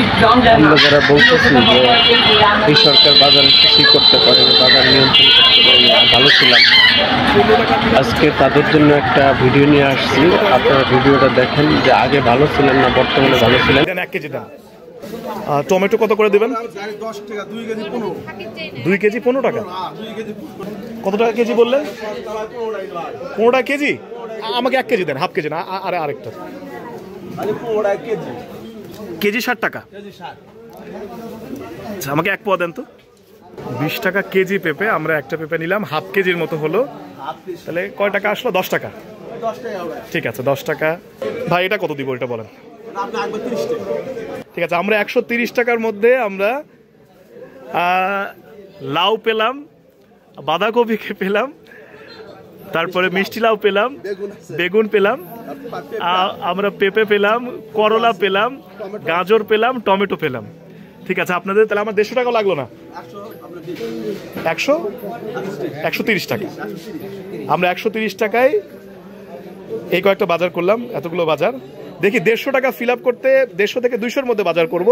আমরা যারা বলতেছি যে এই সরকার বাজারে কিছুই করতে পারেনি, বাজার নিয়ন্ত্রণ করতে পারেনি, ভালো ছিলাম, আজকে তাদের জন্য একটা ভিডিও নিয়ে আসছি। আপনারা ভিডিওটা দেখেন যে আগে ভালো ছিলেন না বর্তমানে ভালো ছিলেন। 1 কেজি দাম। টমেটো কত করে দেবেন? 10 টাকা 2 কেজি 15। 2 কেজি 15 টাকা। কত টাকা কেজি বললেন? 15 টাকা কেজি। আমাকে 1 কেজি দেন, হাফ কেজি না, আরে আরেকটা। আরে 15 টাকা কেজি। কেজি 60 টাকা। কেজি 60। আচ্ছা, আমাকে 1 পোয়া দেন তো। 20 টাকা কেজি পেঁপে, আমরা একটা পেঁপে নিলাম, হাফ কেজির মতো হলো। তাহলে কয় টাকা আসলো? 10 টাকা। 10 টাকা হবে। ঠিক আছে, 10 টাকা। ভাই এটা কত দিব এটা বলেন? আপনি আগে 30 টাকা। ঠিক আছে, আমরা 130 টাকার মধ্যে আমরা লাউ পেলাম, বাঁধাকপি পেলাম, তারপরে মিষ্টি লাউ পেলাম, বেগুন পেলাম, আমরা পেঁপে পেলাম, করলা পেলাম, গাজর পেলাম, টমেটো পেলাম। ঠিক আছে, আপনাদের তাহলে আমার 150 টাকা লাগলো না? 130 টাকা। আমরা 130 টাকায় এই কয়েকটা বাজার করলাম, এতগুলো বাজার। দেখি 150 টাকা ফিল আপ করতে 150 থেকে 200-র মধ্যে বাজার করব।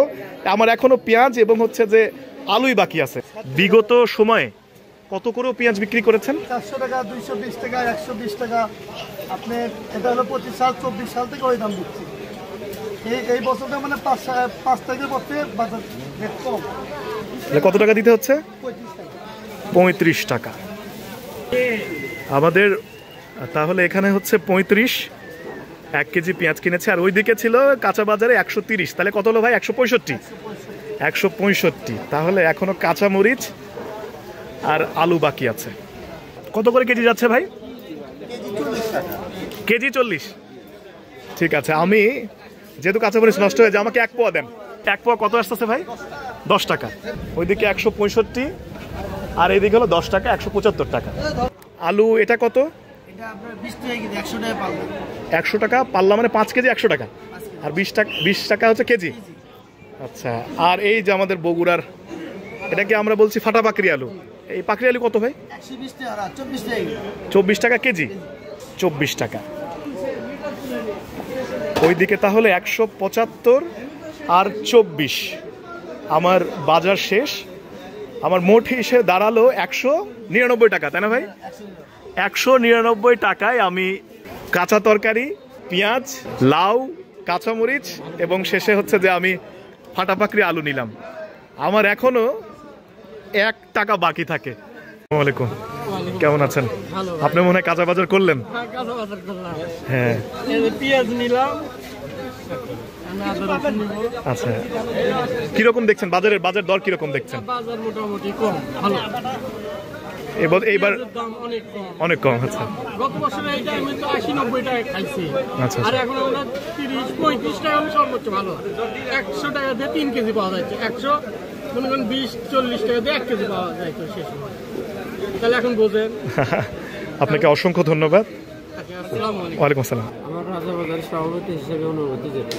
আমার এখনো পেঁয়াজ এবং হচ্ছে যে আলুই বাকি আছে। বিগত সময়ে কত করে পেঁয়াজ বিক্রি করেছেন? 400 টাকা, 220 টাকা, 120 টাকা। আপনি এটা হলো 25 সাল 24 সাল থেকে ওই দাম দিচ্ছি। এই বছরটা মানে 5 তারিখের পর থেকে বাজার রেট কম। কত টাকা দিতে হচ্ছে? 35 টাকা। আমাদের তাহলে এখানে হচ্ছে 35, 1 কেজি পেঁয়াজ কিনেছে। আর ওইদিকে ছিল কাঁচা বাজারে 130। তাহলে কত হলো ভাই? 165। 165। তাহলে এখনো কাঁচা মরিচ আর আলু বাকি আছে। কত করে কেজি যাচ্ছে ভাই? কেজি 40। ঠিক আছে, আমি যেহেতু কাঁচা মরিচ নষ্ট হয়ে যায়, আমাকে 1 পোয়া দেন। 1 পোয়া কত আসতেছে ভাই? 10 টাকা। ওইদিকে 165 আর এইদিকে হলো 10 টাকা, 175 টাকা। আলু এটা কত? এটা আপনার 20 টাকা কেজি, 100 টাকা পাল্লা। 100 টাকা পাল্লা, মানে 5 কেজি 100 টাকা। আর 20 টাকা হচ্ছে কেজি। আচ্ছা, আর এই যে আমাদের বগুড়ার, এটাকে আমরা বলছি ফাটা পাকড়ি আলু। এই পাকড়ি আলু কত ভাই? 120 টাকা আর 24 টাকা। 24 টাকা কেজি। 24 টাকা। ওইদিকে তাহলে 175 আর 24। আমার বাজার শেষ। আমার মোট হিসেবে দাঁড়ালো 199 টাকা, তাই না ভাই? 199 টাকায় আমি কাঁচা তরকারি, পেঁয়াজ, লাউ, কাঁচামরিচ এবং শেষে হচ্ছে যে আমি ফাটা পাকড়ি আলু নিলাম। আমার এখনো 1 টাকা বাকি থাকে। আসসালামু আলাইকুম, কেমন আছেন? আপনি মনে হয় কাঁচা বাজার করলেন? হ্যাঁ, পেঁয়াজ নিলাম। আচ্ছা, কিরকম দেখছেন বাজার দর কিরকম দেখছেন? বাজার মোটামুটি কম, ভালো। এইবার দাম অনেক কম। আচ্ছা, গত বছর এই টাইমে তো 80-90 টাকা খাইছি। আচ্ছা, আর এখন আমরা 30-35 টাকা সর্বোচ্চ ভালো। 100 টাকা দিয়ে 3 কেজি পাওয়া যাচ্ছে। 100 মনে করেন 20-40 টাকা দিয়ে 1 কেজি পাওয়া যায় তো শেষ। তাহলে এখন বোঝেন। আপনাকে অসংখ্য ধন্যবাদ। আসসালামু আলাইকুম। ওয়ালাইকুম আসসালাম। আমার রাজাবাজারের সভাপতি হিসেবে অনুমতি যেটা,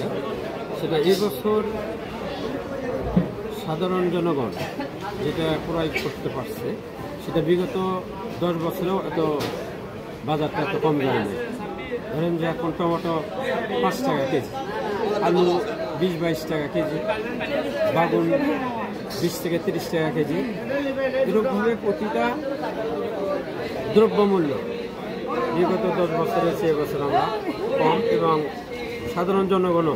সেটা এবছর সাধারণ জনগণ যেটা ক্রয় করতে পারছে, সেটা বিগত 10 বছরেও এত বাজারটা এত কম যায়নি। ধরেন যে এখন টমেটো 5 টাকা কেজি, আলু 20-22 টাকা কেজি, বাগুন 20 থেকে 30 টাকা কেজি। এরকমভাবে প্রতিটা দ্রব্যমূল্য বিগত 10 বছরের চেয়ে এবছর আমরা কম। এবং সাধারণ জনগণও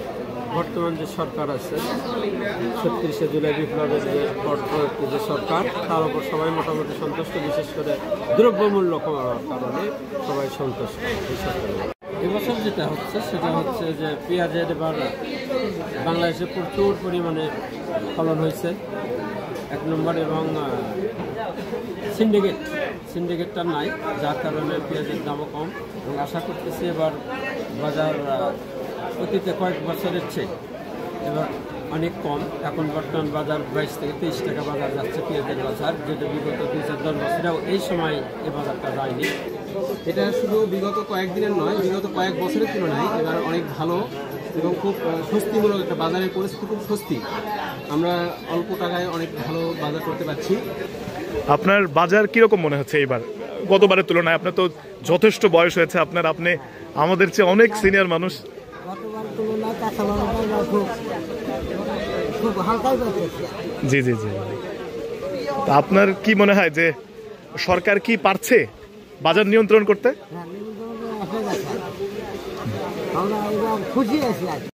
বর্তমান যে সরকার আছে, 36শে জুলাই বিপ্লবের যে পরবর্তী যে সরকার, তার উপর সবাই মোটামুটি সন্তুষ্ট। বিশেষ করে দ্রব্যমূল্য কমার কারণে সবাই সন্তুষ্ট এই সরকারের। এবছর যেটা হচ্ছে সেটা হচ্ছে যে পেঁয়াজের এবার বাংলাদেশে প্রচুর পরিমাণে ফলন হয়েছে 1 নম্বর। এবং সিন্ডিকেটটা নাই, যার কারণে পেঁয়াজের দামও কম। এবং আশা করতেছি এবার বাজার অতীতে কয়েক বছরের চেয়ে এবার অনেক কম। এখন বর্তমান বাজার 22 থেকে 23 টাকা বাজার যাচ্ছে পেঁয়াজের বাজার, যেটা বিগত 2-10 বছরেও এই সময় এই বাজারটা যায়নি। এটা শুধু বিগত কয়েকদিনের নয়, বিগত কয়েক বছরের তুলনায় এবার অনেক ভালো এবং খুব স্বস্তিমূলক একটা বাজারের পরিস্থিতি, খুব স্বস্তি। আমরা অল্প টাকায় অনেক ভালো বাজার করতে পারছি। আপনার বাজার কিরকম মনে হচ্ছে এবার গতবারের তুলনায়? আপনার তো যথেষ্ট বয়স হয়েছে আপনার, আপনি আমাদের চেয়ে অনেক সিনিয়র মানুষ। গতবার তুলনায় কাঁচা বাজার খুব খুব হালকাই পাইতেছি। জি জি জি। তা আপনার কি মনে হয় যে সরকার কি পারছে বাজার নিয়ন্ত্রণ করতে? হ্যাঁ, আমরা এবার খুশি আছি আর কি।